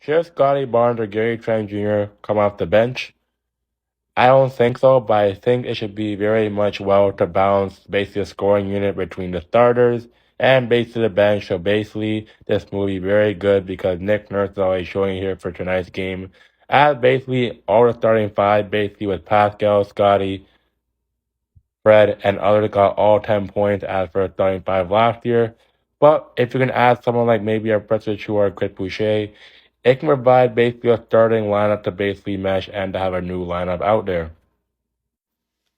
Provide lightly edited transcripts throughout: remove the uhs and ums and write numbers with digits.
Should Scottie Barnes or Gary Trent Jr. come off the bench? I don't think so, but I think it should be very much well to balance basically a scoring unit between the starters and basically the bench. So basically, this will be very good because Nick Nurse is always showing here for tonight's game. As basically all the starting five, basically with Pascal, Scottie, Fred, and others got all 10 points as for starting five last year. But if you can add someone like maybe a Preston or Chris Boucher, it can provide basically a starting lineup to basically mesh and to have a new lineup out there.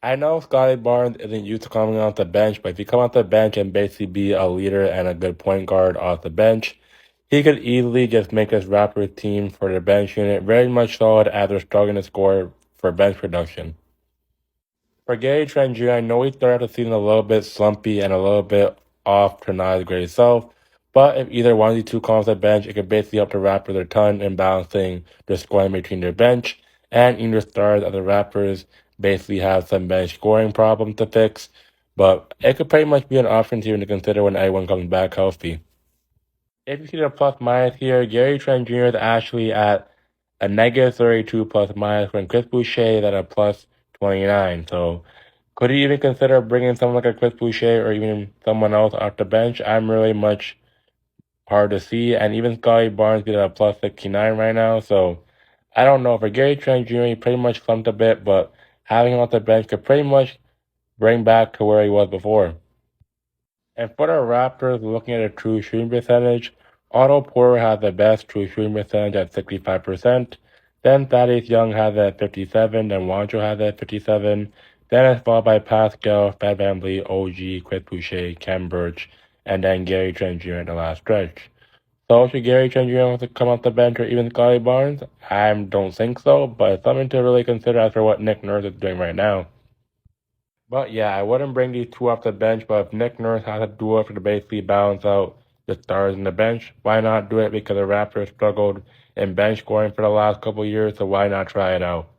I know Scottie Barnes isn't used to coming off the bench, but if you come off the bench and basically be a leader and a good point guard off the bench, he could easily just make this Raptors team for the bench unit very much solid as they're struggling to score for bench production. For Gary Trent Jr., I know he started the season a little bit slumpy and a little bit off to not his great self, but if either one of these two comes off the bench, it could basically help the Raptors a ton in balancing the scoring between their bench and even the stars of the Raptors basically have some bench scoring problems to fix. But it could pretty much be an option to even consider when everyone comes back healthy. If you see the plus minus here, Gary Trent Jr. is actually at a negative 32 plus minus when Chris Boucher is at a plus 29. So could you even consider bringing someone like a Chris Boucher or even someone else off the bench? I'm really much hard to see. And even Scottie Barnes is at a plus 69 right now. So I don't know. For Gary Trent Jr., he pretty much slumped a bit, but having him off the bench could pretty much bring back to where he was before. And for the Raptors, looking at a true shooting percentage, Otto Porter has the best true shooting percentage at 65%. Then Thaddeus Young has it at 57. Then Wancho has it at 57. Then it's followed by Pascal, Fat VanVleet, OG, Chris Boucher, Ken Birch, and then Gary Trent Jr. at the last stretch. So should Gary Trent Jr. want to come off the bench or even Scottie Barnes? I don't think so, but it's something to really consider after what Nick Nurse is doing right now. But yeah, I wouldn't bring these two off the bench, but if Nick Nurse has to do it to basically balance out the stars in the bench, why not do it? Because the Raptors struggled in bench scoring for the last couple of years, so why not try it out?